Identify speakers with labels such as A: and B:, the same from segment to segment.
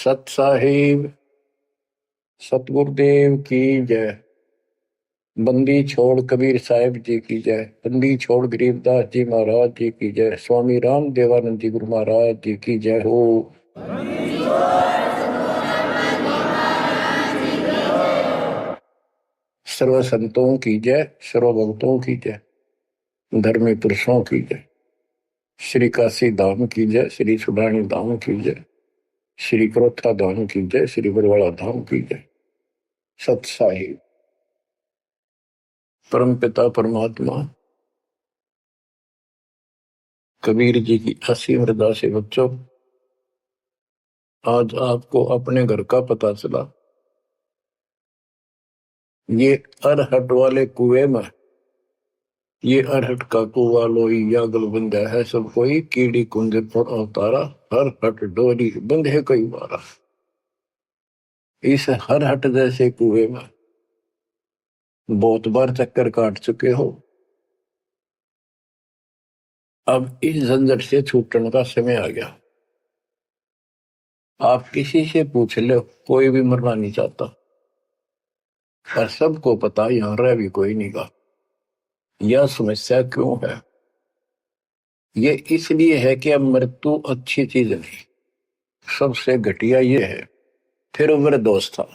A: सत साहिब सतगुरुदेव की जय। बंदी छोड़ कबीर साहिब जी की जय। बंदी छोड़ गरीबदास जी महाराज जी की जय। स्वामी राम देवानंद जी गुरु महाराज जी की जय हो। सर्व संतों की जय, सर्व भक्तों की जय, धर्मी पुरुषों की जय। श्री काशी धाम की जय, श्री सुडानी धाम की जय, श्री क्रोथा धाम की जय, श्री बरवाड़ा धाम की जय। सत साहिब परम पिता परमात्मा कबीर जी की असीम हृदय से बच्चों, आज आपको अपने घर का पता चला। ये अरहट वाले कुएं में, ये अरहट का कुआ लोई यागल बंधा है सब कोई, कीड़ी कुंज पर अवतारा, हर हट डोरी बंधे कई बारा। इस हर हट जैसे कुएं में बहुत बार चक्कर काट चुके हो। अब इस झंझट से छूटने का समय आ गया। आप किसी से पूछ लो, कोई भी मरना नहीं चाहता, पर सबको पता यहां रह भी कोई नहीं का। यह समस्या क्यों है? ये इसलिए है कि अब मृत्यु अच्छी चीज नहीं, सबसे घटिया ये है। फिर उम्र दोस्त था,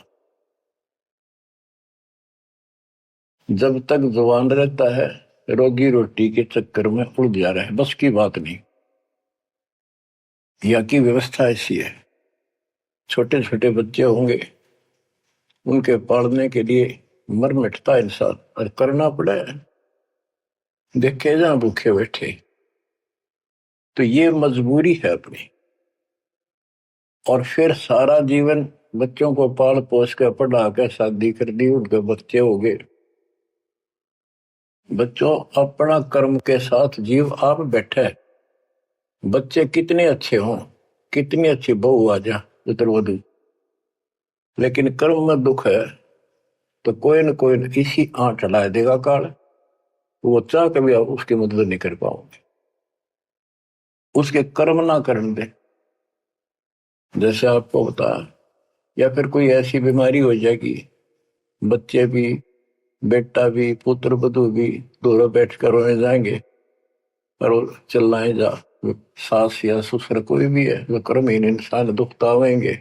A: जब तक जवान रहता है रोगी रोटी के चक्कर में उड़ जा रहा है, बस की बात नहीं। यहाँ की व्यवस्था ऐसी है, छोटे छोटे बच्चे होंगे, उनके पालने के लिए मर मिटता इंसान और करना पड़े। देखे जहां भूखे बैठे, तो ये मजबूरी है अपनी। और फिर सारा जीवन बच्चों को पाल पोस कर पढ़ा कर शादी कर दी, उनके बच्चे हो गए। बच्चों, अपना कर्म के साथ जीव आप बैठे। बच्चे कितने अच्छे हों, कितनी अच्छी बहू आ जा पुत्रवधू, लेकिन कर्म में दुख है तो कोई न कोई इसी आंट ला देगा काल। वो चाह कभी आप उसकी मदद नहीं कर पाओगे, उसके कर्म ना करने दे। जैसे आपको बताया, या फिर कोई ऐसी बीमारी हो जाएगी, बच्चे भी, बेटा भी, पुत्र वधू भी दोनों बैठ कर रोने जाएंगे और चिल्लाए जा। सास या ससुर कोई भी है, वो कर्महीन इंसान दुखता होंगे।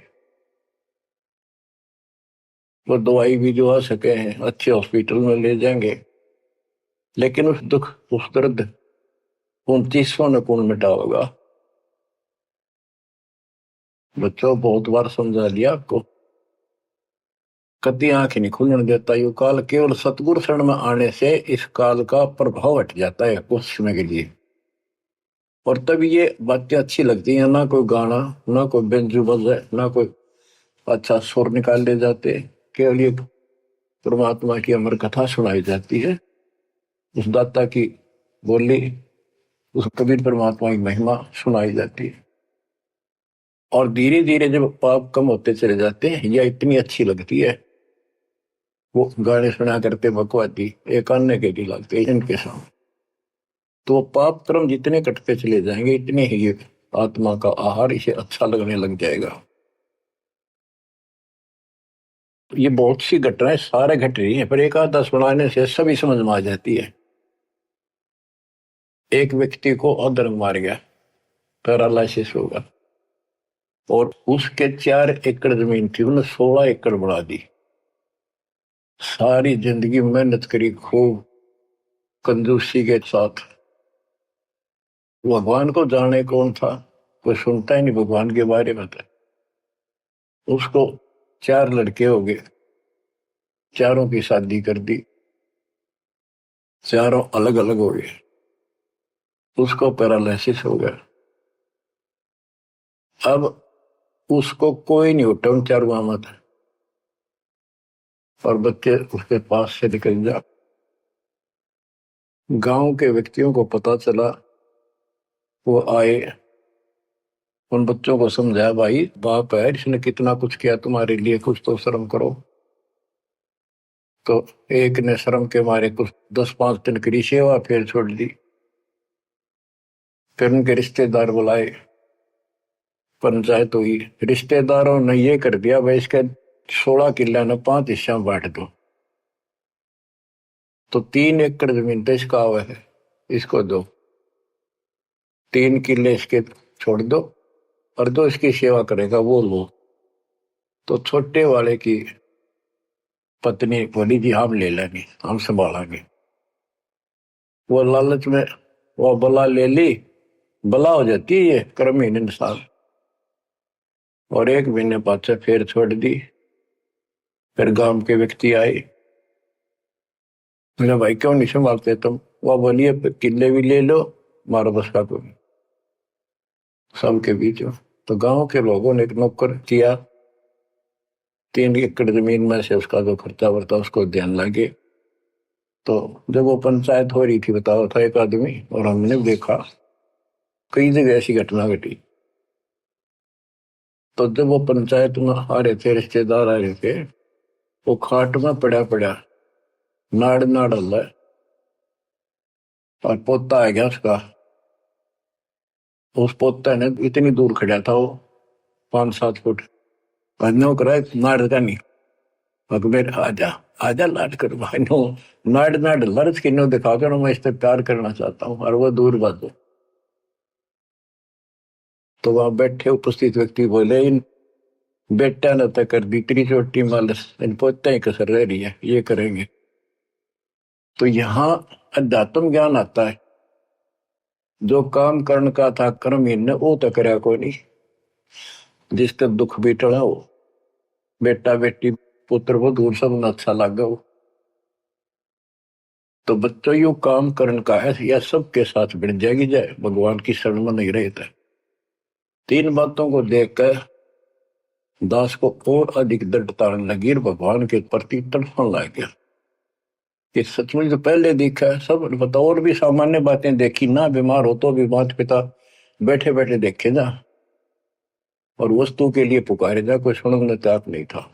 A: वो दवाई भी जो आ सके हैं अच्छे हॉस्पिटल में ले जाएंगे, लेकिन उस दुख उस दर्द 29 ने कौन मिटा होगा? बच्चों, बहुत बार समझा दिया आपको, कति आंख नहीं खुलने देता। यू काल केवल सतगुरु शरण में आने से इस काल का प्रभाव हट जाता है कुछ समय के लिए, और तब ये बातें अच्छी लगती हैं। ना कोई गाना, ना कोई बेंजू बजे, ना कोई अच्छा सुर निकाल ले जाते, केवल ये परमात्मा की अमर कथा सुनाई जाती है, उस दाता की बोली, उस कबीर परमात्मा की महिमा सुनाई जाती है। और धीरे धीरे जब पाप कम होते चले जाते हैं, यह इतनी अच्छी लगती है। वो गाने सुना करते भगवती एक अन्य के लिए लगते इनके सामने, तो पाप कर्म जितने कटते चले जाएंगे, इतने ही ये आत्मा का आहार इसे अच्छा लगने लग जाएगा। ये बहुत सी घटनाएं सारे घट रही हैं, पर एक आधा सुनाने से सभी समझ में आ जाती है। एक व्यक्ति को अधर्म मार गया, पैरालिसिस होगा, और उसके 4 एकड़ जमीन थी, उन्हें 16 एकड़ बढ़ा दी। सारी जिंदगी मेहनत करी खूब कंजूसी के साथ। भगवान को जाने कौन था, कोई सुनता ही नहीं भगवान के बारे में। था उसको 4 लड़के हो गए, चारों की शादी कर दी, चारों अलग अलग हो गए। उसको पैरालिसिस हो गया। अब उसको कोई नहीं उठा उन चारों में था, और बच्चे उसके पास से निकल जा। गांव के व्यक्तियों को पता चला, वो आए, उन बच्चों को समझाया, भाई बाप है, इसने कितना कुछ किया तुम्हारे लिए, कुछ तो शर्म करो। तो एक ने शर्म के मारे कुछ 10-5 दिन की सेवा फिर छोड़ दी। फिर उनके रिश्तेदार बुलाए, पंचायत हुई, रिश्तेदारों ने ये कर दिया भाई इसके 16 किले ने 5 हिस्सा बांट दो। तो 3 एकड़ जमीन तो इसका हुआ है, इसको दो, 3 किले इसके छोड़ दो, और जो इसकी सेवा करेगा वो लो। तो छोटे वाले की पत्नी बोली जी हम ले लेंगे, हम संभालेंगे। वो लालच में वो बला ले ली, बला हो जाती है ये कर्महीन इंसान, और 1 महीने बाद फिर छोड़ दी। फिर गांव के व्यक्ति आए, बोले भाई क्यों नहीं संभालते तुम? वो बोलिए किले भी ले लो, मारो बस का कोई सबके बीच में। तो गांव के लोगों ने एक नौकर किया, 3 एकड़ जमीन में से उसका जो खर्चा वर्ता उसको ध्यान लगे। तो जब वो पंचायत हो रही थी, बताओ था एक आदमी, और हमने देखा कई जगह ऐसी घटना घटी। तो जब वो पंचायत में आ रहे थे, रिश्तेदार आ रहे थे, वो खाट में पड़ा पड़ा नाड़ नाड़ हल्ला, और पोता आ गया उसका। उस पोता ने इतनी दूर खड़ा था वो, 5-7 फुट, नो करा नाड़ का नहीं, अकबर आजा आजा लाड कर भाई नो, नाड़ नाड़ लर्ज की नो दिखा कर मैं इससे प्यार करना चाहता हूँ, और वो दूर बात। तो वहां बैठे उपस्थित व्यक्ति बोले इन बेटा ने तो कर दी इतनी छोटी मालस, इन पोते ही कसर रह रही है, ये करेंगे। तो यहाँ अध्यात्म ज्ञान आता है। जो काम करने का था कर्म ने वो तो करया कोई नहीं, जिसका दुख भी टला हो, बेटा बेटी पुत्र वो दूर सब अच्छा लगा हो। तो बच्चों यू काम करने का है, यह सबके साथ बढ़ जाएगी जाए, भगवान की शरण में नहीं रहता। 3 बातों को देखकर दास को और अधिक दृढ़ता लगी, भगवान के प्रति तड़पने लग गया कि सचमुच तो पहले देखा है सब पता, और भी सामान्य बातें देखी ना, बीमार हो तो भी माता पिता बैठे बैठे देखे जा, और वस्तु के लिए पुकारे जा, कोई सुनने तैयार नहीं था।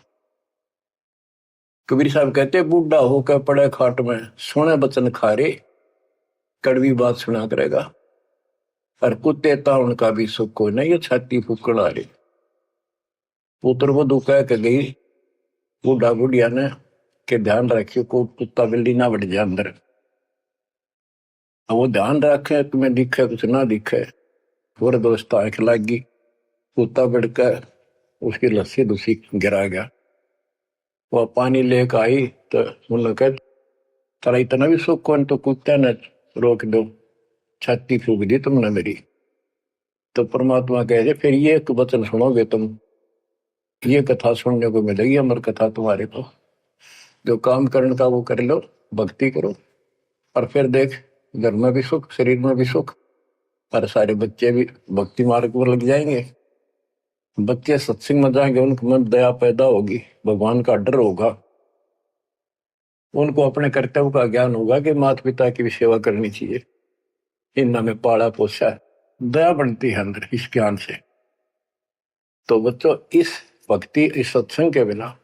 A: कबीर साहब कहते बूढ़ा होकर पड़े खाट में, सोने बचन खारे, कड़वी बात सुना करेगा, और कुत्ते ता उनका भी सुख को नहीं, ये छाती फूकड़ आ रही। पुत्र वधु कह के गई बूढ़ा बुढ़िया ने के ध्यान रखियो को कुत्ता बिल्ली ना बढ़ जाए अंदर। अब वो ध्यान रखे तुम्हें दिखे कुछ ना दिखे, और दोस्त आंख लागी, कुत्ता बढ़कर उसकी लस्सी दूसरी गिरा गया। वह पानी लेकर आई तो उन्होंने कहा तारा इतना भी सुख कौन, तो कुत्ते ने रोक दो, छाती फूक दी तुमने मेरी। तो परमात्मा कहे फिर ये एक वचन सुनोगे तुम, ये कथा सुनने को मिलेगी अमर कथा तुम्हारे को। जो काम करने का वो कर लो, भक्ति करो, और फिर देख घर में भी सुख, शरीर में भी सुख, और सारे बच्चे भी भक्ति मार्ग पर लग जाएंगे। बच्चे सत्संग में जाएंगे, उनके मन दया पैदा होगी, भगवान का डर होगा, उनको अपने कर्तव्य का ज्ञान होगा कि माता पिता की भी सेवा करनी चाहिए, इन्होंने में पाला पोसा है, दया बनती है अंदर इस ज्ञान से। तो बच्चों इस भक्ति इस सत्संग के बिना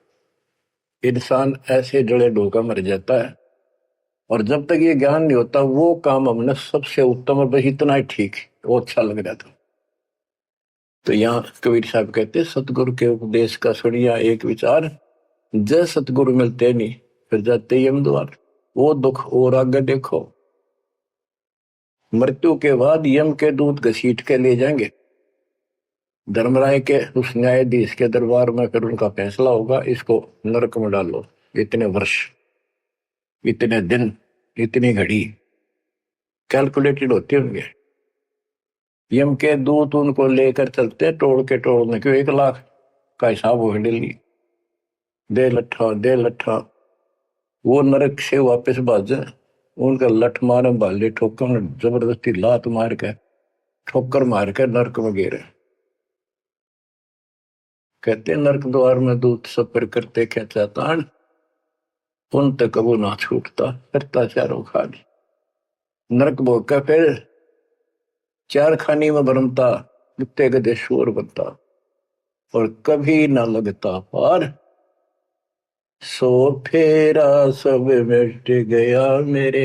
A: इंसान ऐसे जड़े डोका मर जाता है, और जब तक ये ज्ञान नहीं होता वो काम हमने सबसे उत्तम और बस इतना ही ठीक, वो अच्छा लग रहा था। तो यहाँ कबीर साहब कहते सतगुरु के उपदेश का सुनिया एक विचार, जय सतगुरु मिलते नहीं फिर जाते यम द्वार। वो दुख और आगे देखो, मृत्यु के बाद यम के दूत घसीट के ले जाएंगे धर्मराय के उस न्यायाधीश के दरबार में, फिर उनका फैसला होगा इसको नरक में डालो, इतने वर्ष, इतने दिन, इतनी घड़ी कैलकुलेटेड होते होंगे। यम के दूत उनको लेकर चलते तोड़ के तोड़ने क्यों, 1 लाख का हिसाब हो डेली, दे लट्ठा दे लट्ठा। वो नरक से वापस भाजे, उनका लठ मारे भाले ठोकर, जबरदस्ती लात मार के ठोकर मार के नरक में गिरे। कहते नरक द्वार में दूत सफर करते क्या चाहतान, उन तक वो ना छूटता करता चारों खानी। नरक भोग का फिर 4 खानी में भरमता, कुत्ते गधे शोर बनता, और कभी ना लगता पार। सो फेरा सब मिट गया मेरे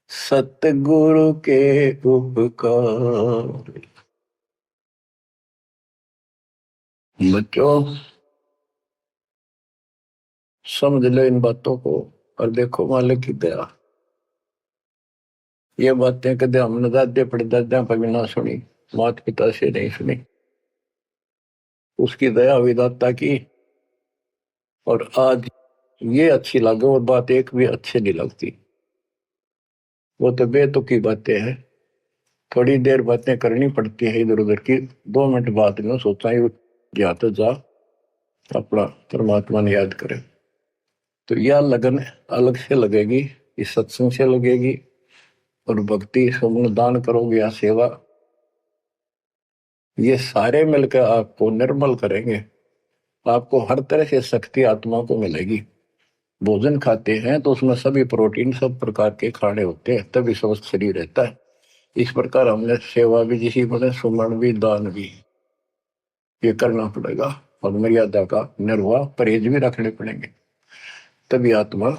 A: सतगुरु के उपकार। बच्चों समझ लो इन बातों को और देखो मालिक की दया। ये बातें कदे हमने दादे परदादा पर भी ना सुनी, माता पिता से नहीं सुनी। उसकी दया विदाता की, और आज ये अच्छी लगे और बात एक भी अच्छी नहीं लगती। वो तो बेतुकी बातें हैं, थोड़ी देर बातें करनी पड़ती है इधर उधर की, 2 मिनट बाद में सोचा ही जा तो जा अपना परमात्मा ने याद करे। तो यह लगन अलग से लगेगी, इस सत्संग से लगेगी, और भक्ति सुमन दान करोगे या सेवा, ये सारे मिलकर आपको निर्मल करेंगे। आपको हर तरह से शक्ति आत्मा को मिलेगी। भोजन खाते हैं तो उसमें सभी प्रोटीन सब प्रकार के खाने होते हैं, तभी स्वस्थ शरीर रहता है। इस प्रकार हमने सेवा भी जिसी बने, सुमन भी, दान भी, ये करना पड़ेगा, और मर्यादा का निर्वाह परहेज भी रखने पड़ेंगे, तभी आत्मा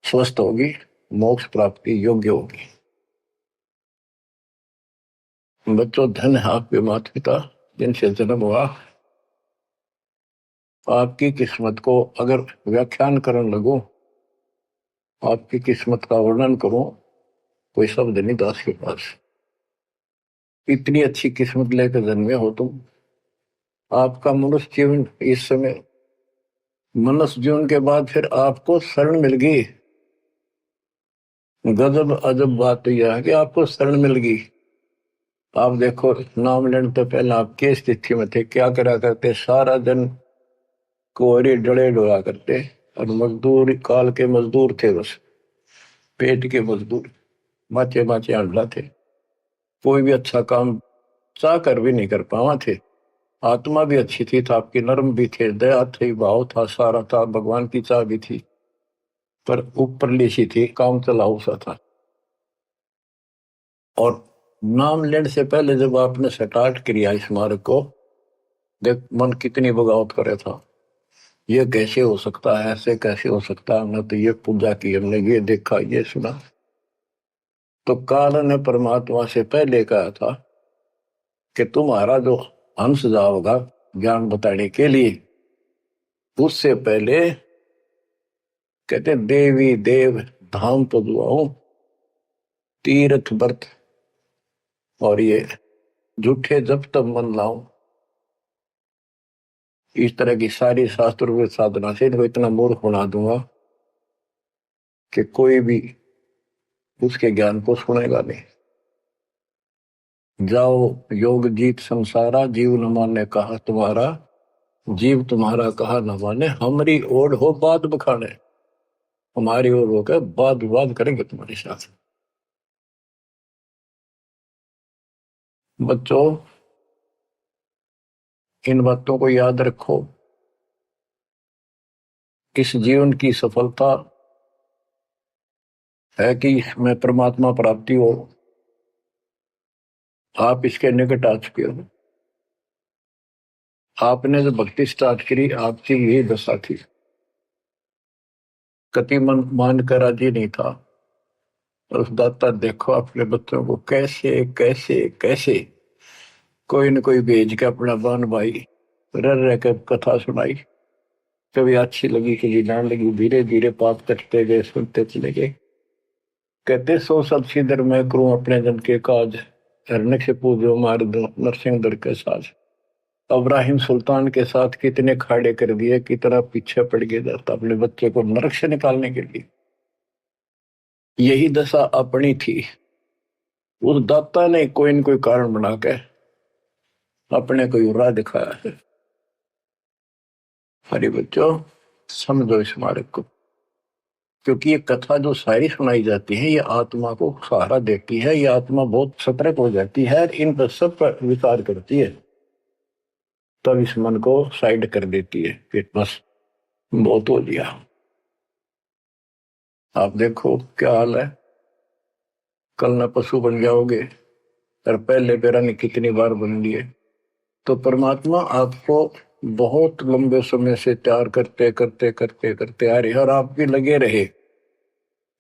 A: स्वस्थ होगी, मोक्ष प्राप्ति योग्य होगी। बच्चों धन है आपके माता पिता जिनसे जन्म हुआ। आपकी किस्मत को अगर व्याख्यान करने लगो, आपकी किस्मत का वर्णन करो, कोई शब्द नहीं दास के पास। इतनी अच्छी किस्मत लेकर जन्मे हो तुम। आपका मनुष्य जीवन इस समय, मनुष्य जीवन के बाद फिर आपको शरण मिल गई। गजब अजब बात तो यह है कि आपको शरण मिल गई। आप देखो नाम लेने तो पहले आप किस स्थिति में थे, क्या करा करते, सारा दिन कोहरे डले डोला करते, और मजदूर काल के मजदूर थे, बस पेट के मजदूर, माचे माचे आंडला थे। कोई भी अच्छा काम चाह कर भी नहीं कर पावा थे। आत्मा भी अच्छी थी, था आपकी नर्म भी थे, दया थी, भाव था, सारा था, भगवान की चाह भी थी, पर ऊपरली सी थी, काम चलाऊ सा था। और नाम लेने से पहले जब आपने स्टार्ट किया इस मार्ग को, देख मन कितनी बगावत करे था। ये कैसे हो सकता है, ऐसे कैसे हो सकता है, हमने तो ये पूजा की, हमने ये देखा, ये सुना। तो काल ने परमात्मा से पहले कहा था कि तुम्हारा जो हंस जाओगा ज्ञान बताने के लिए, उससे पहले कहते देवी देव धाम तो दुआओ, तीर्थ व्रत और ये झूठे जब तब मन लाओ। इस तरह की सारी शास्त्र साधना से इनको इतना मूर्ख बना दूंगा कि कोई भी उसके ज्ञान को सुनेगा नहीं। जाओ योग जीत संसारा, जीव न माने कहा तुम्हारा, जीव तुम्हारा कहा न माने, हमारी ओर हो बात बखाने, हमारी ओर होकर बात विवाद करेंगे तुम्हारे साथ। बच्चों इन बातों को याद रखो। इस जीवन की सफलता है कि इसमें परमात्मा प्राप्ति हो। आप इसके निकट आ चुके हो। आपने जो भक्ति स्टार्ट करी, आपकी यही दशा थी। कति मन मान कर राजी नहीं था, और उस दाता देखो अपने बच्चों को कैसे कैसे कैसे कोई न कोई भेज के अपना बहन भाई रह रह कर कथा सुनाई। कभी अच्छी लगी, कभी ना लगी, धीरे धीरे पाप कटते गए, सुनते चले गए। कहते सो सब सिदर मैं करूं अपने जन के काज, हरनक से पूजो मार दो नरसिंह दर के साज। इब्राहिम सुल्तान के साथ कितने खाड़े कर दिए, कितना पीछे पड़ गया जाता अपने बच्चे को नरक से निकालने के लिए। यही दशा अपनी थी। उस दाता ने कोई न कोई कारण बना के अपने को राह दिखाया है। हरे बच्चों समझो इस मार्ग को, क्योंकि ये कथा जो सारी सुनाई जाती है, ये आत्मा को सहारा देती है। ये आत्मा बहुत सतर्क हो जाती है, इन पर सब पर विचार करती है, तब इस मन को साइड कर देती है कि बस बहुत हो लिया। आप देखो क्या हाल है, कल न पशु बन जाओगे, और पहले बेरा ने कितनी बार बन लिए। तो परमात्मा आपको बहुत लंबे समय से तैयार करते करते करते करते आ रहे, और आप भी लगे रहे।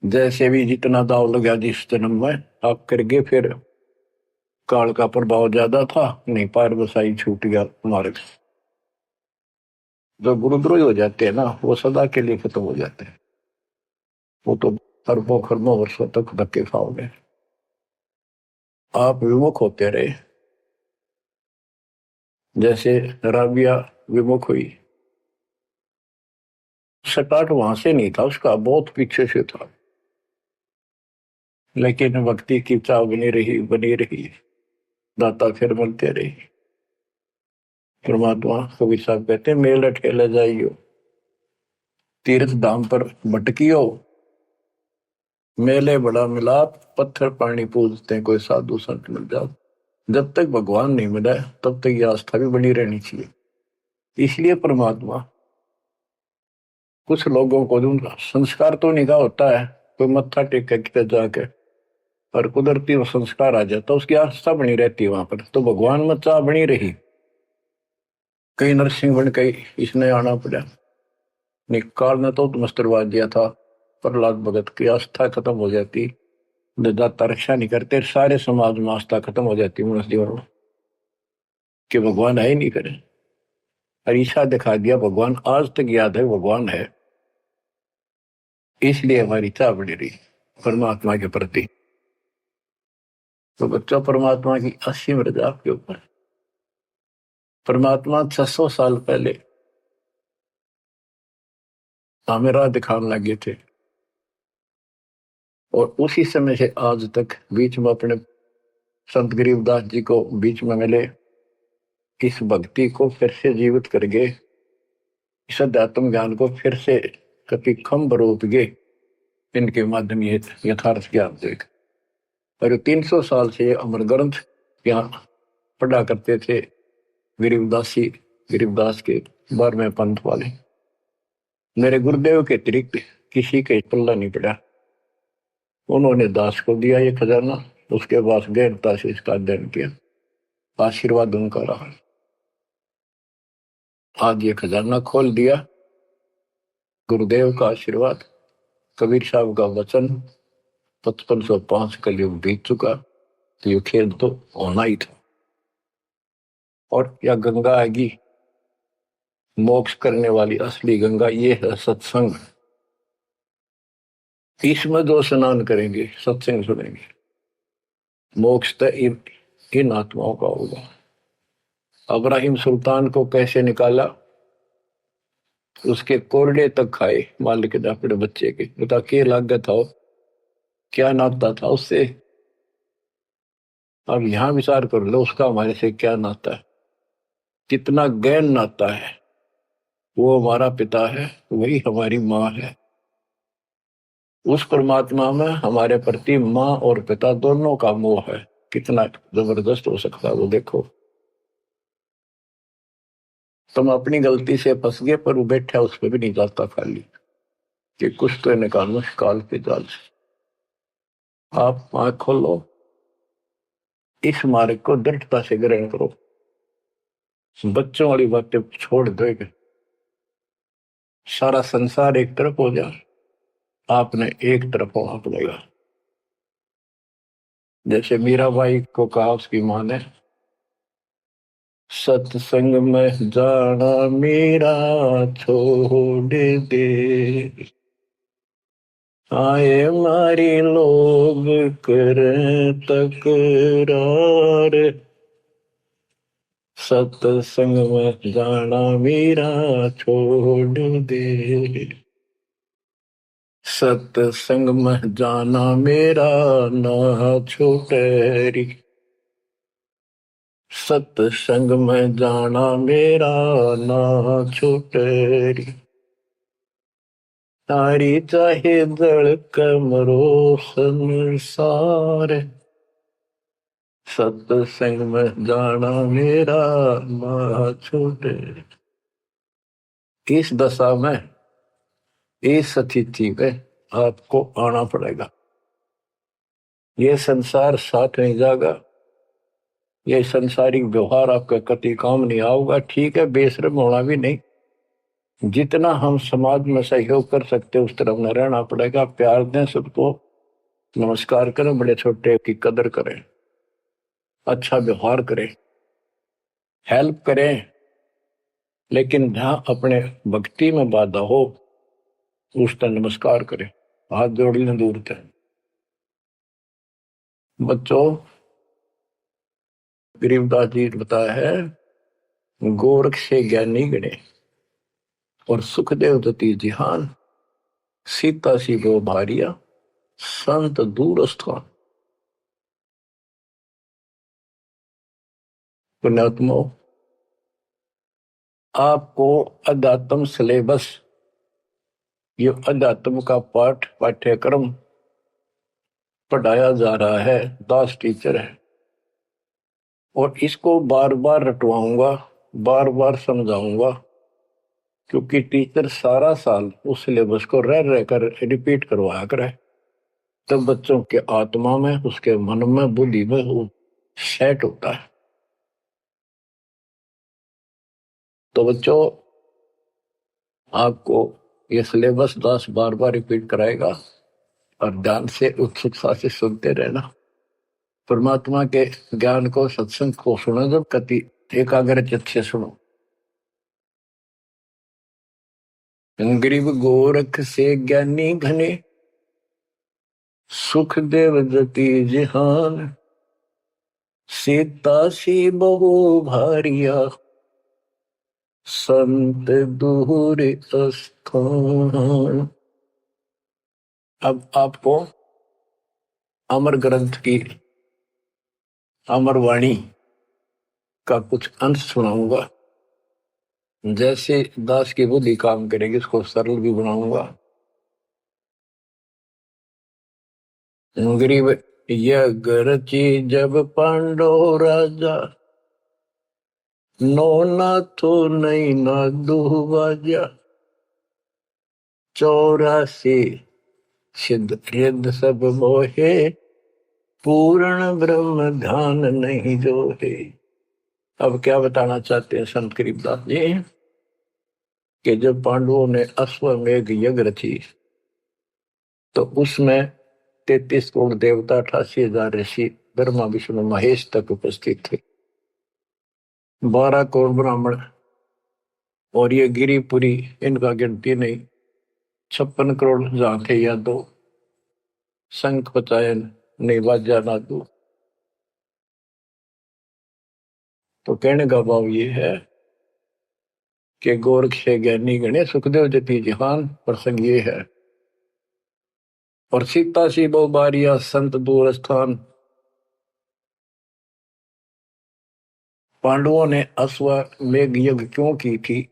A: जैसे भी जितना दाव लगा जिस जन्म में आप कर गए, फिर काल का प्रभाव ज्यादा था, नहीं पार बसाई छूट गया मार्ग। जो गुरुद्रोही हो जाते हैं ना, वो सदा के लिए खत्म हो जाते हैं। वो तो अरबों खरबों वर्षों तक धक्के खाओगे। आप विमुख होते रहे, जैसे राबिया विमुख हुई। स्टार्ट वहां से नहीं था उसका, बहुत पीछे से था, लेकिन भक्ति की चाह बनी रही बनी रही, दाता फिर मिलते रही। परमात्मा कबीर साहब कहते हैं, मेल ठेले जाइयो, तीर्थ धाम पर भटकियो, मेले बड़ा मिलाप, पत्थर पानी पूजते हैं, कोई साधु संत मिल जाओ। जब तक भगवान नहीं मिला तब तक ये आस्था भी बनी रहनी चाहिए। इसलिए परमात्मा कुछ लोगों को दूंगा, संस्कार तो निगाह होता है, कोई मत्था टेक के कितने जाके, और कुदरती वो संस्कार आ जाता, उसकी आस्था बनी रहती है वहां पर, तो भगवान में चाह बनी रही। कई नरसिंह बन के इसने आना पड़ा, निकाल ने तो मस्टरवा दिया था, प्रहलाद भगत की आस्था खत्म हो जाती, दाता रक्षा नहीं करते, सारे समाज में आस्था खत्म हो जाती मनुष्य जीवन में, कि भगवान है ही नहीं करे। अरीसा दिखा दिया, भगवान आज तक याद है भगवान है, इसलिए हमारी चाह बनी रही परमात्मा के प्रति। तो बच्चों, परमात्मा की असीम रजा आपके ऊपर। परमात्मा 600 साल पहले हमें राह दिखाने लगे थे, और उसी समय से आज तक बीच में अपने संत गरीबदास जी को बीच में मिले, इस भक्ति को फिर से जीवित करके, इस अध्यात्म ज्ञान को फिर से कति खम्भ रूप गे, इनके माध्यम ये यथार्थ ज्ञान देख। और 300 साल से ये अमर ग्रंथ यहाँ पढ़ा करते थे गरीबदासी, गरीबदास के 12वें पंथ वाले। मेरे गुरुदेव के अतिरिक्त किसी के पल्ला नहीं पड़ा, उन्होंने दास को दिया ये खजाना, उसके बाद गहनता से इसका अध्ययन किया, आशीर्वाद उनका रहा। आज ये खजाना खोल दिया, गुरुदेव का आशीर्वाद, कबीर साहब का वचन, 5505 कलयुग बीत चुका, तो ये खेल तो होना ही था। और या गंगा आएगी, मोक्ष करने वाली असली गंगा ये है सत्संग। इसमें जो स्नान करेंगे, सत्संग सुनेंगे, मोक्ष तो इन आत्माओं का होगा। अब्राहिम सुल्तान को कैसे निकाला, उसके कोरडे तक खाए मालिक ने अपने बच्चे के, बता क्या लागत था, क्या नाता था उससे। अब यहां विचार कर लो, उसका हमारे से क्या नाता है, कितना गहन नाता है। वो हमारा पिता है, वही हमारी माँ है। उस परमात्मा में हमारे प्रति माँ और पिता दोनों का मोह है, कितना जबरदस्त हो सकता है वो देखो। तुम अपनी गलती से फंस गए, पर वो बैठा उस पर भी नहीं जाता खाली, कि कुछ तो निकालो काल के जाल से। आप आंख खोलो, इस मार्ग को दृढ़ता से ग्रहण करो, बच्चों वाली बातें छोड़ दोगे, सारा संसार एक तरफ हो जाए, आपने एक तरफ होना पड़ेगा। जैसे मीराबाई को कहा उसकी मां ने, सत्संग में जाना मीरा छोड़ दे, आए मारी लोग कर तकरार, सत्संग में जाना मीरा छोड़ दे, सत्संग में जाना मेरा ना छूटे, सत्संग में जाना मेरा ना छूटे, तारी चाहे जड़ कमरो संसार, सत्संग में जाना मेरा ना छूटे। इस दशा में, इस स्थिति में आपको आना पड़ेगा। ये संसार साथ नहीं जाएगा, ये संसारिक व्यवहार आपका कति काम नहीं आऊगा। ठीक है, बेशर्म होना भी नहीं, जितना हम समाज में सहयोग कर सकते उस तरफ में रहना पड़ेगा। प्यार दें सबको, नमस्कार करें, बड़े छोटे की कदर करें, अच्छा व्यवहार करें, हेल्प करें, लेकिन जहां अपने भक्ति में बाधा हो उस पर नमस्कार करे, हाथ जोड़ लें दूर थे। बच्चों, गरीबदास जी ने बताया है, गोरख से ज्ञानी गणे और सुखदेव दती जिहान, सीता सी गो भारिया संत दूर स्थान। पुण्यात्मा, आपको अध्यात्म सिलेबस, ये अध्यात्म का पाठ्यक्रम पढ़ाया जा रहा है, दास टीचर है, और इसको बार बार रटवाऊंगा, बार बार समझाऊंगा, क्योंकि टीचर सारा साल उस सिलेबस को रह रहकर रिपीट करवाया करे, तब बच्चों के आत्मा में, उसके मन में, बुद्धि में वो सेट होता है। तो बच्चों, आपको ये सिलेबस दास बार बार रिपीट कराएगा और ध्यान से उत्सुकता से सुनते रहना। परमात्मा के ज्ञान को, सत्संग को सुनो, जब कति एकाग्र चित्त से सुनो। गरीब गोरख से ज्ञानी घने, सुख देव जति जिहान, सीता सी बहु भारिया संत दूर स्थान। अब आपको अमर ग्रंथ की अमर वाणी का कुछ अंश सुनाऊंगा। जैसे दास की बुद्धि काम करेगी, इसको सरल भी बनाऊंगा। गरीब यज्ञ रची जब पांडो राजा, नो नाथो नहीं ना दुहवाजा, 84 सिद्ध रिद्ध सब मोहे, पूर्ण ब्रह्म ध्यान नहीं जो है। अब क्या बताना चाहते हैं संत गरीबदास जी, कि जब पांडवों ने अश्वमेघ यज्ञ रची, तो उसमें 33 करोड़ देवता, 88,000 ऋषि, ब्रह्मा विष्णु महेश तक उपस्थित थे, 12 करोड़ ब्राह्मण, और ये गिरिपुरी, इनका गिनती नहीं, 56 करोड़ जहां थे या दो, शंख पचायन नहीं बाजा नादू। तो कहने का भाव ये है कि गोरख से ज्ञानी गणे, सुखदेव जति जिहान, प्रसंग ये है। और सीता सी बहु बारिया संत दूर स्थान। पांडवों ने अश्वमेघ यज्ञ क्यों की थी?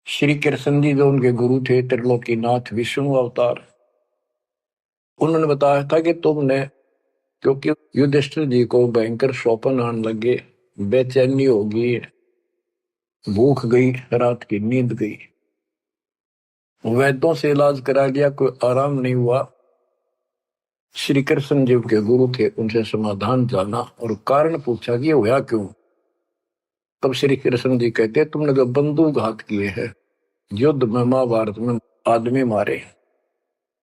A: श्री कृष्ण जी जो उनके गुरु थे, त्रिलोकीनाथ विष्णु अवतार, उन्होंने बताया था कि तुमने, क्योंकि युधिष्ठिर जी को भयंकर स्वप्न आने लगे, बेचैनी होगी, भूख गई, रात की नींद गई, वैद्यों से इलाज करा लिया, कोई आराम नहीं हुआ। श्री कृष्ण जी के गुरु थे, उनसे समाधान जाना और कारण पूछा कि होया क्यों। तब श्री कृष्ण जी कहते, तुमने जो बंदूक घात किए हैं, युद्ध में, महाभारत में आदमी मारे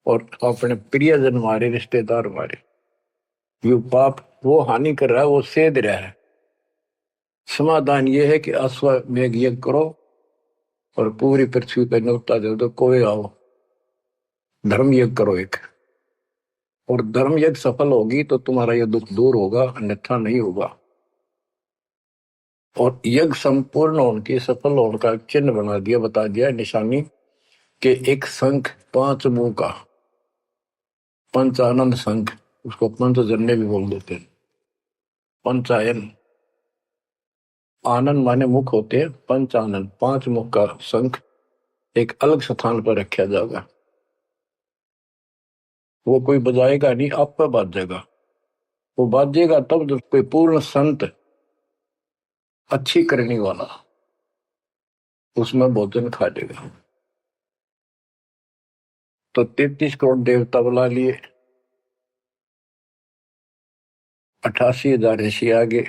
A: और अपने प्रियजन मारे, रिश्तेदार मारे, ये पाप वो हानि कर रहा है, वो सेध रहा है। समाधान ये है कि अश्वमेघ यज्ञ करो और पूरी पृथ्वी पर न्योता दे दो, कोई आओ, धर्म यज्ञ करो एक, और धर्म यज्ञ सफल होगी तो तुम्हारा यह दुख दूर होगा, अन्यथा नहीं होगा। और यज्ञ संपूर्ण होने की, सफल होने का चिन्ह बना दिया, बता दिया निशानी, कि एक शंख 5 मुंह का, पंचानन शंख, उसको पंचजन्य भी बोल देते हैं। पंचायन, आनंद माने मुख होते हैं, पंचानन 5 मुख का शंख एक अलग स्थान पर रखा जाएगा। वो कोई बजाएगा नहीं, आप पर बाजेगा। वो बाजेगा तब जब कोई पूर्ण संत, अच्छी करने वाला उसमें भोजन खा लेगा। तो 33 करोड़ देवता बुला लिए, 88,000 ऋषि आगे,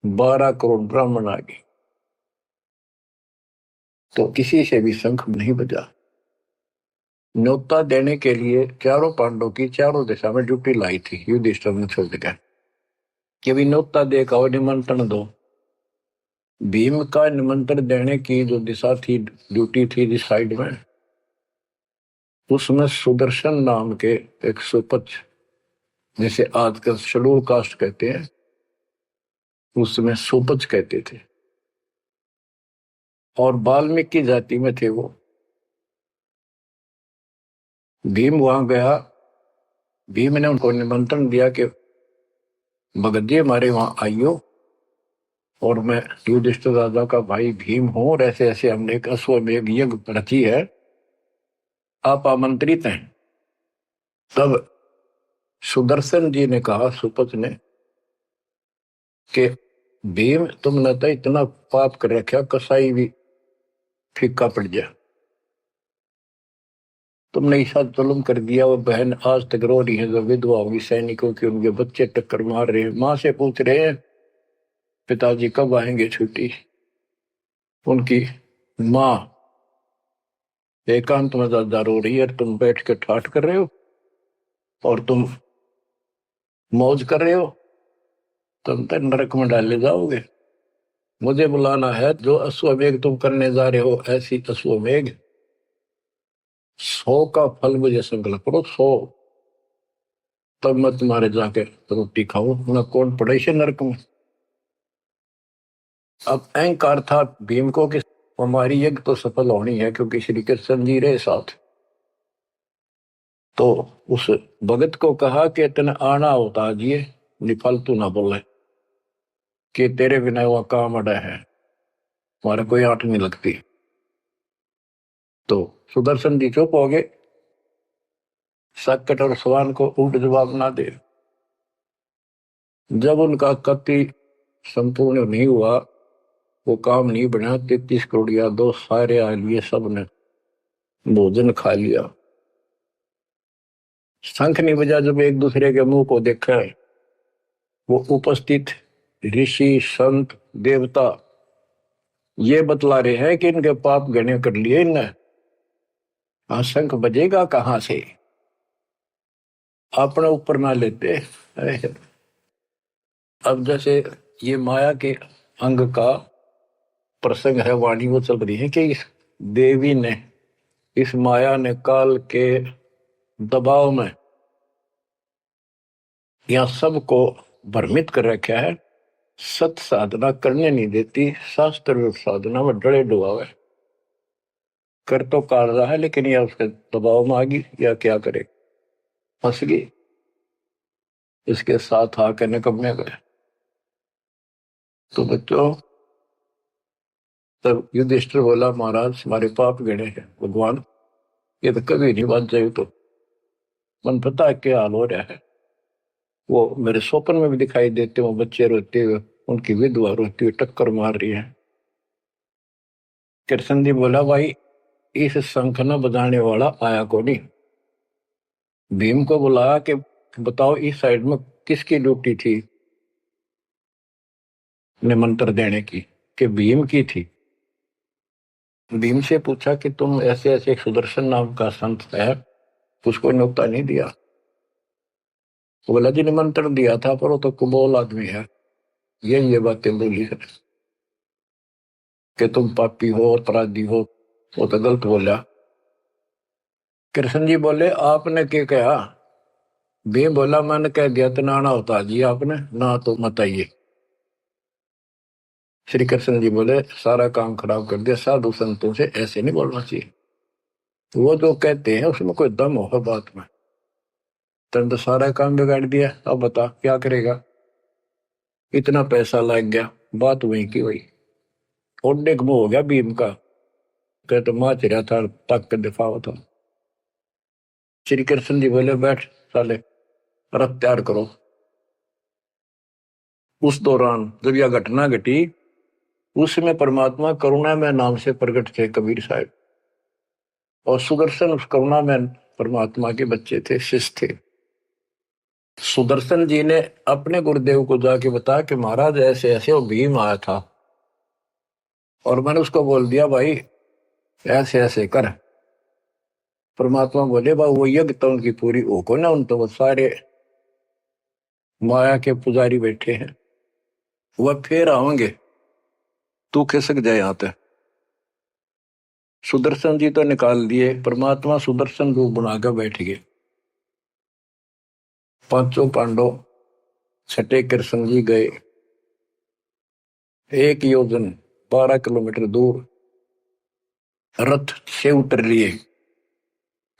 A: 12 करोड़ ब्राह्मण आगे, तो किसी से भी शंख नहीं बजा। न्योता देने के लिए चारों पांडवों की चारों दिशा में ड्यूटी लाई थी युधिष्ठिर ने, छोड़ दिया कि भी न्योता दे का निमंत्रण दो। भीम का निमंत्रण देने की जो दिशा थी, ड्यूटी थी जिस साइड में, उसमें सुदर्शन नाम के एक सुपच, जिसे आजकल शेड्यूल कास्ट कहते हैं, उसमें सुपच कहते थे, और वाल्मीकि जाति में थे वो। भीम वहां गया। भीम ने उनको निमंत्रण दिया कि भगत जी हमारे वहां आइयो, और मैं युधिष्ठिर राजा का भाई भीम हूं, और ऐसे ऐसे हमने एक अश्वमेध यज्ञ रची है, आप आमंत्रित हैं। तब सुदर्शन जी ने कहा, सुपच ने, कि भीम तुमने तो इतना पाप कर रखा, कसाई भी फीका पड़ जाए। तुमने ऐसा जुल्म कर दिया, वो बहन आज तक रो रही है जो विधवा होगी सैनिकों की, उनके बच्चे टक्कर मार रहे हैं, माँ से पूछ रहे हैं पिताजी कब आएंगे छुट्टी। उनकी माँ एकांत में ज्यादा रो रही है, तुम बैठ के ठाठ कर रहे हो और तुम मौज कर रहे हो, तुम तो नरक में डाले जाओगे। मुझे बुलाना है, जो अश्वमेघ तुम करने जा रहे हो, ऐसी अश्वमेघ 100 का फल मुझे संकल्प करो, 100, तब मैं तुम्हारे जाके रोटी खाऊं, मैं कौन पड़े से नरक में। अब अहंकार था भीम को कि हमारी यज्ञ तो सफल होनी है, क्योंकि श्री कृष्ण जी रहे साथ। तो उस भगत को कहा कि तेने आना होता जी, निफालतू ना बोले, कि तेरे बिना वह काम अड़ा है, हमारे कोई आंट नहीं लगती। तो सुदर्शन जी चुप हो गए, सकट और सवान को उल्ट जवाब ना दे। जब उनका कति संपूर्ण नहीं हुआ, वो काम नहीं बना, 33 करोड़ या दो सारे आ लिए, सबने भोजन खा लिया, शंख नहीं बजा। जब एक दूसरे के मुंह को देखा, वो उपस्थित ऋषि संत देवता ये बतला रहे हैं कि इनके पाप गणे कर लिए इनने। शंख बजेगा कहां से, अपने ऊपर ना लेते। अब जैसे ये माया के अंग का प्रसंग है, वाणी वो चल रही है कि इस देवी ने, इस माया ने काल के दबाव में यह सबको भ्रमित कर रखा है, सत साधना करने नहीं देती, शास्त्र साधना में डरे डुबावे, कर तो काट रहा है, लेकिन यह उसके दबाव में आ गई, या क्या करे, फंस गई, इसके साथ आकर निकम्मे गए। तो बच्चों, तब युधिष्ठिर बोला, महाराज हमारे पाप गिने हैं, भगवान ये तो कभी नहीं बात जाए, तो मन पता है क्या हाल हो रहा है। वो मेरे स्वप्न में भी दिखाई देते, वो बच्चे रोते हुए, उनकी विधवा रोती हुई टक्कर मार रही है। कृष्ण जी बोला, भाई इस शंख न बजाने वाला आया को नहीं। भीम को बुलाया कि बताओ इस साइड में किसकी ड्यूटी थी निमंत्रण देने की, कि भीम की थी। भीम से पूछा कि तुम ऐसे ऐसे सुदर्शन नाम का संत है, उसको न्योता नहीं दिया। वो बोला, जी निमंत्रण दिया था, पर वो तो कुबोल आदमी है, ये बातें बोली है कि तुम पापी हो, अपराधी हो, वो तो गलत बोला। कृष्ण जी बोले, आपने क्या कहा। भीम बोला, मैंने कह दिया तो नाना होता जी, आपने ना तो मत आइए। श्री कृष्ण जी बोले, सारा काम खराब कर दिया, साधु संतों से ऐसे नहीं बोलना चाहिए, वो जो कहते हैं उसमें कोई दम हो बात में। तुम तो सारा काम बिगाड़ दिया, अब बता क्या करेगा। इतना पैसा लग गया, बात वही की वही, ओडे मुंह हो गया भीम का, कह तो माच रहा था, तक के दिफा था। श्री कृष्ण जी बोले, बैठ साले, रथ तैयार करो। उस दौरान जब यह घटना घटी, उसमें परमात्मा करुणा में नाम से प्रकट थे कबीर साहब, और सुदर्शन उस करुणा में परमात्मा के बच्चे थे, शिष्य थे। सुदर्शन जी ने अपने गुरुदेव को जाके बताया कि महाराज ऐसे ऐसे वो भीम आया था, और मैंने उसको बोल दिया भाई ऐसे ऐसे कर। परमात्मा बोले, भाई वो यज्ञ तो उनकी पूरी हो को ना, उन तो वो सारे माया के पुजारी बैठे हैं, वह फिर आओगे, तू खिसक जाए यहाँ पे। सुदर्शन जी तो निकाल दिए, परमात्मा सुदर्शन रूप बनाकर बैठ गए। पांचों पांडव छठे कृष्ण जी गए, 1 योजन 12 किलोमीटर दूर रथ से उतर लिए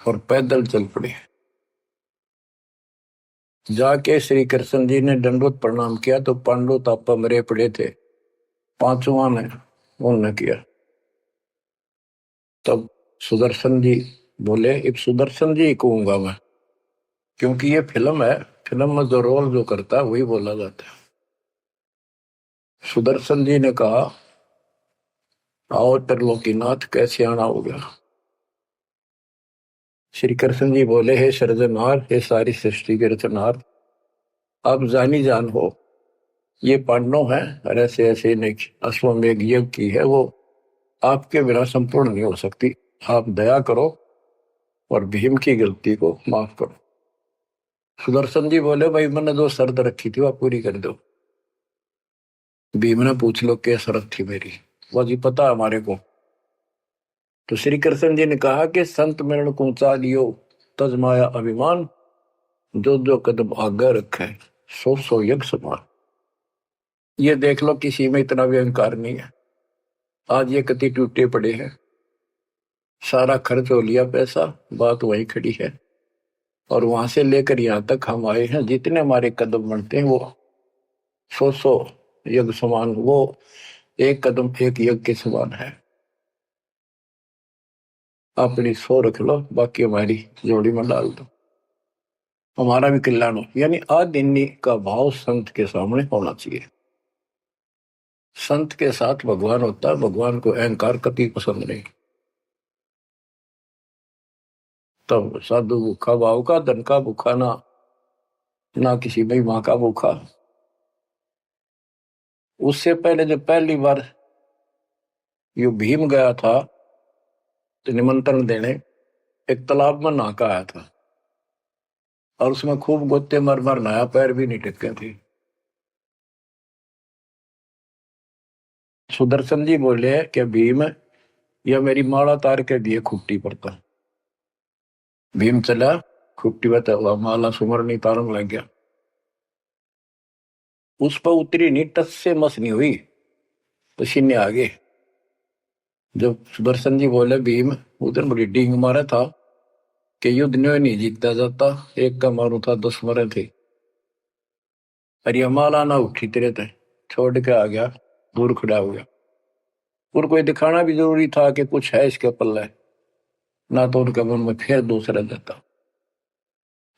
A: और पैदल चल पड़े। जाके श्री कृष्ण जी ने दंडवत प्रणाम किया तो पांडव तापा मरे पड़े थे, पांचवा ने उन्होंने किया। तब सुदर्शन जी बोले, अब सुदर्शन जी कहूंगा मैं, क्योंकि ये फिल्म है, फिल्म में जो रोल जो करता है वही बोला जाता है। सुदर्शन जी ने कहा, आओ त्रिलोकीनाथ, कैसे आना हो गया। श्री कृष्ण जी बोले, हे सृजनहार, हे सारी सृष्टि के रचनहार, आप जानी जान हो, ये पांडव है और ऐसे ऐसे अश्वमेघ यज्ञ की है, वो आपके बिना संपूर्ण नहीं हो सकती। आप दया करो और भीम की गलती को माफ करो। सुदर्शन जी बोले, भाई मैंने जो शर्त रखी थी वह पूरी कर दो। भीम ने पूछ लो क्या शर्त थी मेरी, वो जी पता है हमारे को। तो श्री कृष्ण जी ने कहा कि संत मिलन को चा लियो तज माया अभिमान, जो जो कदम आगे रखे सो सो यज्ञ समान। ये देख लो किसी में इतना भी अहंकार नहीं है। आज ये कति टूटे पड़े हैं, सारा खर्च हो लिया पैसा, बात वहीं खड़ी है। और वहां से लेकर यहाँ तक हम आए हैं, जितने हमारे कदम बढ़ते हैं वो सौ सौ यज्ञ समान, वो एक कदम एक यज्ञ के समान है। अपनी सौ रख लो, बाकी हमारी जोड़ी में डाल दो, हमारा भी कल्याण हो। यानी आदिन्य का भाव संत के सामने होना चाहिए। संत के साथ भगवान होता है, भगवान को अहंकार कभी पसंद नहीं। तब साधु भूखा भाव का, धन का भूखा ना, ना किसी महिमा का भूखा। उससे पहले जब पहली बार यो भीम गया था तो निमंत्रण देने, एक तालाब में नहा आया था और उसमें खूब गोते मर मर नहाया, पैर भी नहीं टिके थे। सुदर्शन जी बोले कि भीम, यह मेरी माला तार के दिए खुट्टी पर था। भीम चला, खुट्टी पर तो माला सुमरनी तारन लग गया। उस पर उतरी नहीं, टस से मस नहीं हुई, पसीने आ गए। जब सुदर्शन जी बोले, भीम उधर बड़ी डींग मारा था कि युद्ध नहीं जीतता जाता, एक का मारू था 10 मरे थे। अरे माला ना उठी तेरे थे, छोड़ के आ गया, दूर खड़ा हो गया। और कोई दिखाना भी जरूरी था कि कुछ है इसके पल्ले, ना तो उनके मन में फिर दूसरा देता।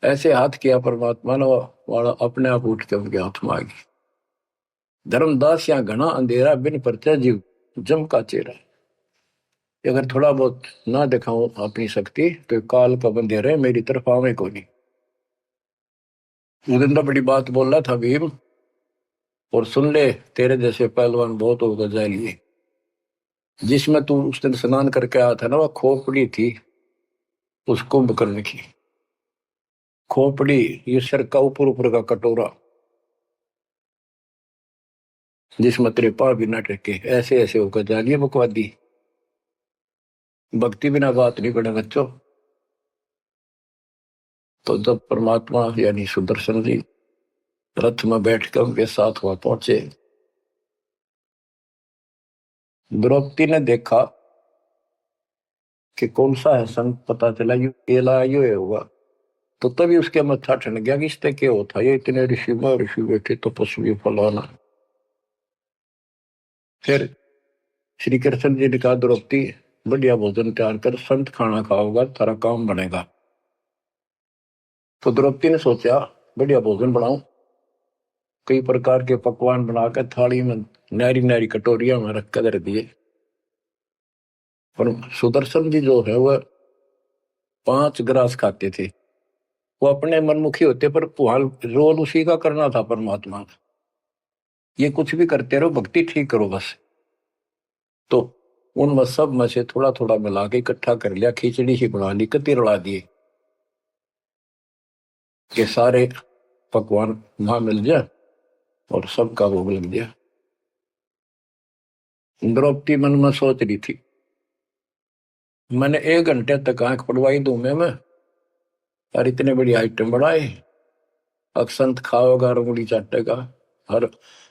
A: ऐसे हाथ किया परमात्मा ने, वाला अपने आप उठ के उनके हाथ में आ गई। धर्मदास या घना अंधेरा, बिन परचा जीव जम का चेहरा। अगर थोड़ा बहुत ना दिखाऊं अपनी शक्ति तो काल का बंधेरा मेरी तरफ आवे को नहीं। उस दिन तो बड़ी बात बोल रहा था भीम, और सुन ले, तेरे जैसे पहलवान बहुत होगा जाएंगे। जिसमें तू उस दिन स्नान करके आया था ना, वह खोपड़ी थी उस कुंभकर्ण की। खोपड़ी, ये सर का ऊपर ऊपर का कटोरा, जिसमें तेरे पाँव भी न टेके, ऐसे ऐसे होकर जानिए बकवादी। भक्ति बिना बात नहीं बने बच्चों। तो जब परमात्मा यानी सुदर्शन जी रथ में बैठकर उनके साथ वहां पहुंचे, द्रौपदी ने देखा कि कौन सा है संत, पता चला यू केला यू होगा। तो तभी उसके मत्था ठन गया कि इससे क्या होता, ये इतने ऋषि बैठे तपस्वी फलाना। फिर श्री कृष्ण जी ने कहा, द्रौपदी बढ़िया भोजन तैयार कर, संत खाना खाओगा तारा काम बनेगा। तो द्रौपदी ने सोचा बढ़िया भोजन बनाऊं, कई प्रकार के पकवान बनाकर थाली में नारी नारी कटोरिया में रख कर दिए। पर सुदर्शन जी जो है वह 5 ग्रास खाते थे। वो अपने मनमुखी होते, पर रोल उसी का करना था परमात्मा। ये कुछ भी करते रहो, भक्ति ठीक करो बस। तो उन सब में से थोड़ा थोड़ा मिला के इकट्ठा कर लिया, खिचड़ी ही बना ली, कति रला दिए कि सारे पकवान वहां मिल जाए और सबका भोग लग गया। द्रौपदी मन में सोच रही थी, मैंने 1 घंटे तक आंख पड़वाई दूं मैं और इतने बड़ी आइटम बढ़ाए, अक्षंत खाओगा, रंगुली चाटेगा, हर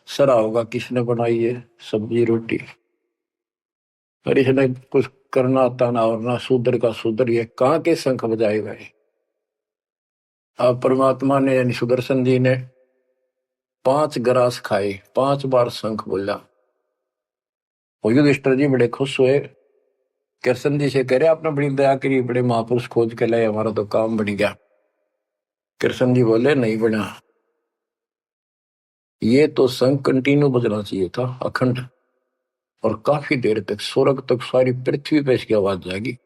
A: सरा होगा किसने बनाई है सब्जी रोटी, और इसने कुछ करना आता ना, और ना शूद्र का शूद्र, ये कहाँ के शंख बजाएगा ये। अब परमात्मा ने यानी सुदर्शन जी ने 5 ग्रास खाए, 5 बार शंख बोला। और युधिष्ठिर जी बड़े खुश हुए, कृष्ण जी से कह रहे आपने बड़ी दया करी, बड़े महापुरुष खोज के लाए, हमारा तो काम बन गया। कृष्ण जी बोले नहीं बना, ये तो शंख कंटिन्यू बजना चाहिए था अखंड, और काफी देर तक स्वर्ग तक सारी पृथ्वी पे इसकी आवाज जाएगी,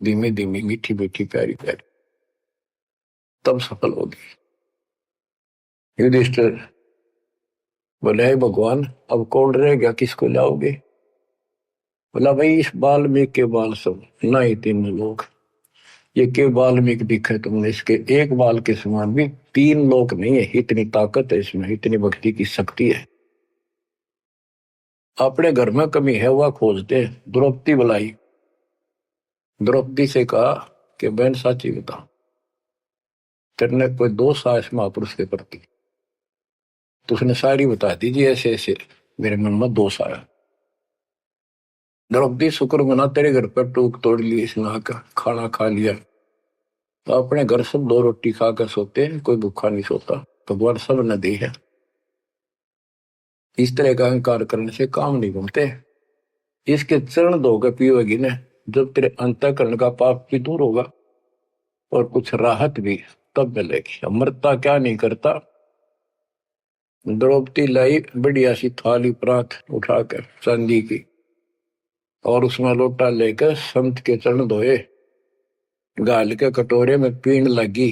A: धीमी धीमी मीठी मीठी प्यारी प्यारी, तब सफल होगी। युधिष्ठिर बोले हे भगवान अब कौन रह गया, किसको लाओगे। बोला भाई इस वाल्मीकि के बाल सब ना ही 3 लोग, ये के वाल्मीकि दिखे तुमने, इसके एक बाल के समान भी 3 लोग नहीं है, इतनी ताकत है इसमें, इतनी भक्ति की शक्ति है। अपने घर में कमी है वह खोजते। द्रौपदी बुलाई, द्रौपदी से कहा कि बहन साची बता, तेरे कोई दोष आया इस महापुरुष के प्रति। तो उसने सारी बता दीजिए, ऐसे ऐसे मेरे मन में दोष आया। द्रौपदी शुक्र मना तेरे घर पर टूक तोड़ ली, इसने आकर खाना खा लिया, तो अपने घर सब 2 रोटी खाकर सोते हैं, कोई भूखा नहीं सोता, भगवान सब न दी है। इस तरह का अहंकार करने से काम नहीं बनते। इसके चरण धोकर पियोगी ने, जब तेरे अंतःकरण का पाप भी दूर होगा और कुछ राहत भी तब मिलेगी। अमृता क्या नहीं करता। द्रौपदी लाई बढ़िया सी थाली प्रात उठाकर चांदी की, और उसमें लोटा लेकर संत के चरण धोए, गाल के कटोरे में पीण लगी।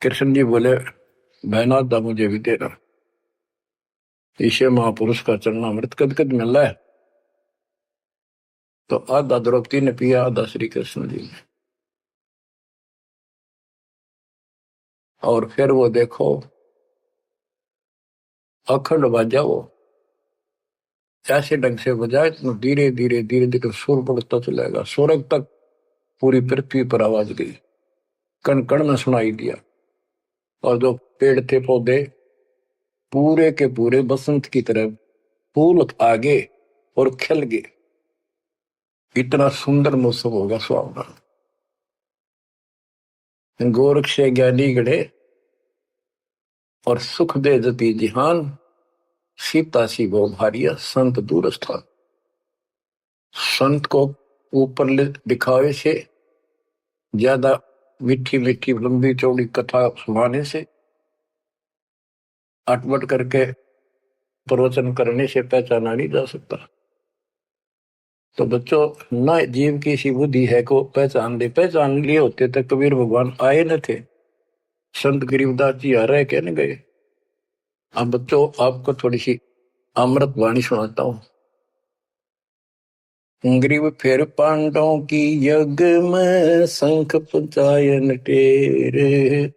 A: कृष्ण जी बोले बहना दा मुझे भी देना, इसे महापुरुष का चरणामृत कद कद मिल रहा है। तो आधा द्रौपदी ने पिया, आधा श्री कृष्ण जी ने। और फिर वो देखो अखंड बाजा, वो ऐसे ढंग से बजाए तो धीरे धीरे धीरे धीरे सुर बढ़ता चलेगा, स्वर्ग तक पूरी पृथ्वी पर आवाज गई, कण कण में सुनाई दिया। और जो पेड़ थे पौधे पूरे के पूरे बसंत की तरह फूल आगे और खिल गए, इतना सुंदर मौसम होगा सुहावना। गोरख से ज्ञानी गढ़े और सुख दे जती जिहान, सीता सी वो भारिया संत दूर स्थान। संत को ऊपर दिखावे से ज्यादा मीठी मीठी लंबी चौड़ी कथा सुनाने से, अटपट करके प्रवचन करने से पहचाना नहीं जा सकता। तो बच्चों न जीव की सी बुद्धि है को पहचान ले, पहचान लिए होते तक कबीर भगवान आए न थे, संत गरीबदास जी आ रहे कहने गए। अब बच्चों आपको थोड़ी सी अमृत वाणी सुनाता हूं। ग्रीव फिर पांडवों की यज्ञ में शंख पंचायन टेरे,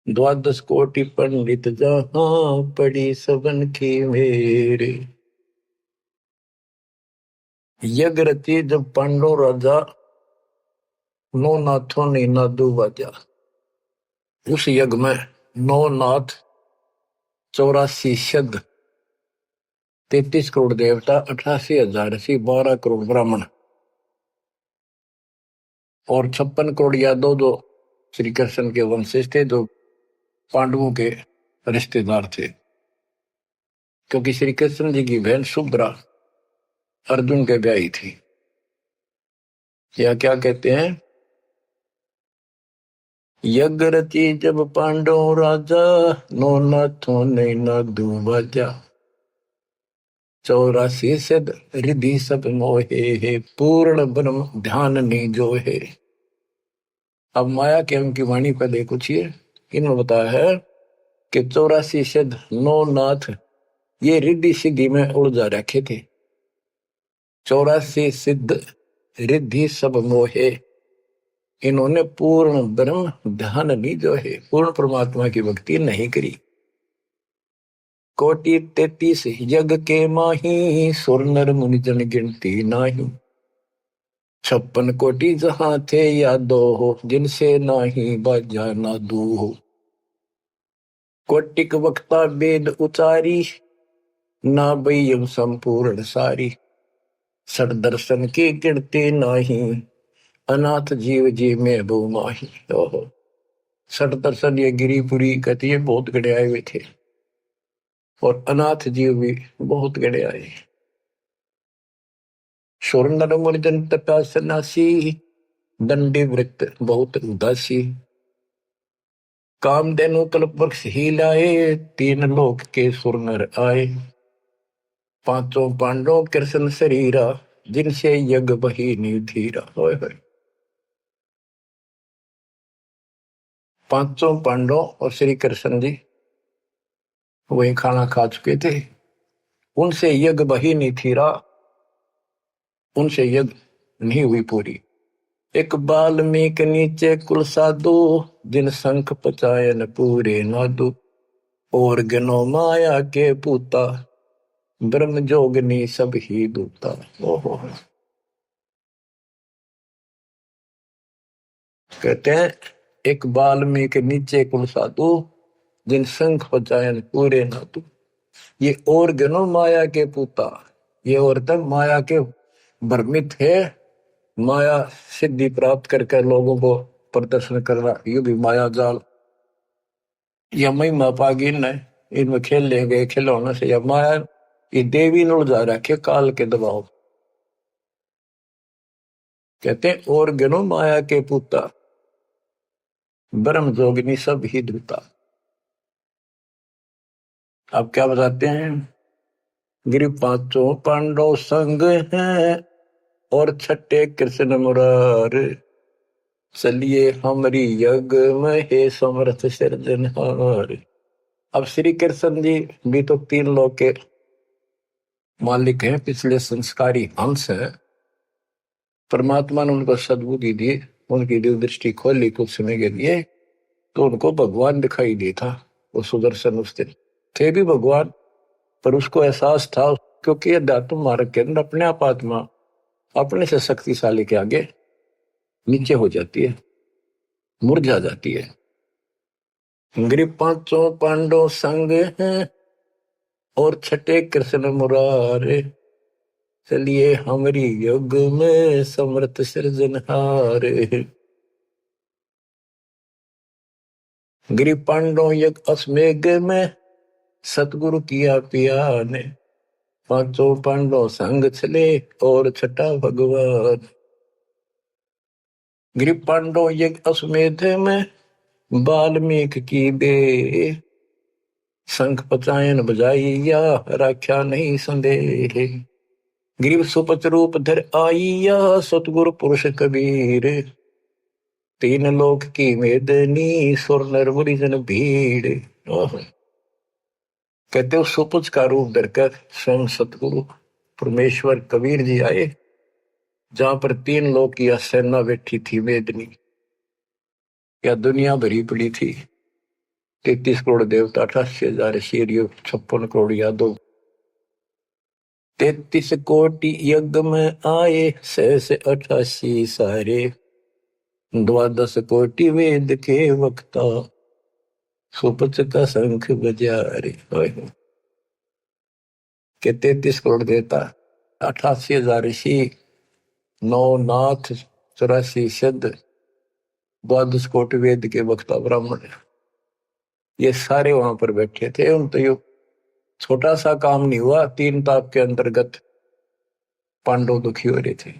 A: 12 कोटि पंडित जहां पड़ी सबन की मेरे। यज्ञ रची जब पांडव राजा, 9 नाथों ने नादू बाजा। उस यज्ञ में 9 नाथ, 84 सिद्ध, 33 करोड़ देवता, 88,000 ऋषि, 12 करोड़ ब्राह्मण और 56 करोड़ यादव जो श्री कृष्ण के वंशज थे, जो पांडवों के रिश्तेदार थे। क्योंकि श्री कृष्ण जी की बहन सुभद्रा अर्जुन के ब्याही थी। या क्या कहते हैं, यज्ञ रची जब पांडव राजा, 9 नाथों ने नादू बाजा। 84 सिद्ध रिद्धि सब मोहे, पूर्ण ब्रह्म ध्यान नहीं जो है। अब माया के उनकी वाणी पर देखो छिए, इन्होंने बताया है कि 84 सिद्ध 9 नाथ ये रिद्धि सिद्धि में उलझा रखे थे। 84 सिद्ध रिद्धि सब मोहे, इन्होंने पूर्ण ब्रह्म ध्यान नहीं जो है, पूर्ण परमात्मा की भक्ति नहीं करी। कोटि 33 यज्ञ के माही, सुर नर मुनि जन गिनती नाही। 56 कोटि जहां थे यादो हो, जिनसे नाही बाजा नादू हो। कोटिक वक्ता वेद उचारी, ना बयम संपूर्ण सारी। सठ दर्शन की गिनती नाही, अनाथ जीव जी में बो माही। ओहो, सठ दर्शन ये गिरिपुरी कहती है बहुत गड़े आए हुए थे, और अनाथ जीव भी बहुत गड़े आए। सुर नर मुनि जन तपा सन्यासी, दंडी वृत्त बहुत उदासी। कामधेनु कल्प वृक्ष ही लाए, 3 लोक के सुर नर आए। 5 पांडव कृष्ण शरीरा, जिनसे यज्ञ बही निधीरा। होय होय, 5 पांडव और श्री कृष्ण जी वही खाना खा चुके थे, उनसे यज्ञ बही नहीं थीरा, उनसे यज्ञ नहीं हुई पूरी। एक बाल्मीक नीचे कुल साधु, जिन शंख पचायन पूरे नादु। और गनो माया के पूता, ब्रह्म जोगनी सब ही दूता। ओहो, कहते हैं एक बाल्मीक नीचे कुल साधु, जिन शंख पचायन पूरे नादु। ये और गनो माया के पूता, ये औरतें माया के भ्रमित है, माया सिद्धि प्राप्त करके लोगों को प्रदर्शन करना, ये भी माया जाल। या महिमा पागी न इनमें खेल ले गए खिलौने से, या माया ये देवी न उलझा रखे काल के दबाव। कहते हैं और गनो माया के पूता, ब्रह्म जोगिनी सब ही दूता। अब क्या बताते हैं, गिरि 5 पांडव संग हैं, और 6 कृष्ण मुरार। चलिए हमारी यज्ञ में हे समर्थ सिरजनहार। अब श्री कृष्ण जी भी तो 3 लोक के मालिक हैं, पिछले संस्कारी हंस है। परमात्मा ने उनको सद्बुद्धि दी, उनकी दिव्य दृष्टि खोली कुछ समय के लिए, तो उनको भगवान दिखाई दी था। वो सुदर्शन उस दिन थे भी भगवान, पर उसको एहसास था, क्योंकि अध्यात्म मार्ग के अंदर अपने आप आत्मा अपने से शक्तिशाली के आगे नीचे हो जाती है, मुरझा जाती है। गिरि 5 पांडव संग हैं, और 6 कृष्ण मुरारे। चलिए हमारी युग में समर्थ सृजनहार। गिरि पांडव यज्ञ अश्वमेघ में, सतगुरु किया पिया ने। 5 पांडव संग चले, और 6 भगवान। गिरि पांडव यज्ञ अश्वमेध में, वाल्मीकि की बे। शंख पचायन बजाइया, राख्या नहीं संदेह। गिरिव सुपच रूप धर आइया, सतगुरु पुरुष कबीर। 3 लोक की मेदनी, सुर नर मुनि जन भीड़। कहते हो सुपच का रूप धरकर स्वयं सतगुरु परमेश्वर कबीर जी आए, जहां पर 3 लोक की सेना बैठी थी मेदनी, या दुनिया भरी पड़ी थी। 33 करोड़ देवता, 88,000 शेरियो, 56 करोड़ यादव। 33 कोटि यज्ञ में आए, 688 सारे। 12 कोटि वेद के वक्ता, सुपच का शंख बजा रे। के 33 करोड़ देवता, 88,000 ऋषि, 9 नाथ, 84 सिद्ध, 12 कोटि वेद के वक्ता ब्राह्मण, ये सारे वहां पर बैठे थे। उन तो यो छोटा सा काम नहीं हुआ, 3 ताप के अंतर्गत पांडव दुखी हो रहे थे।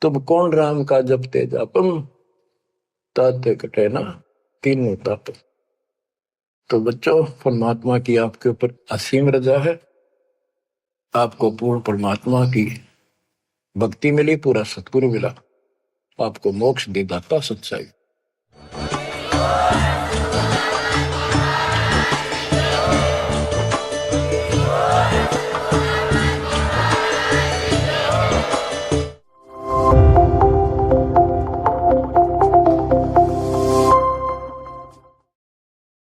A: तुम कौन राम का जपते जापम, ताते कटे ना 3 ताप। तो बच्चों, परमात्मा की आपके ऊपर असीम रजा है, आपको पूर्ण परमात्मा की भक्ति मिली, पूरा सतगुरु मिला, आपको मोक्ष दे दाता सच्चाई।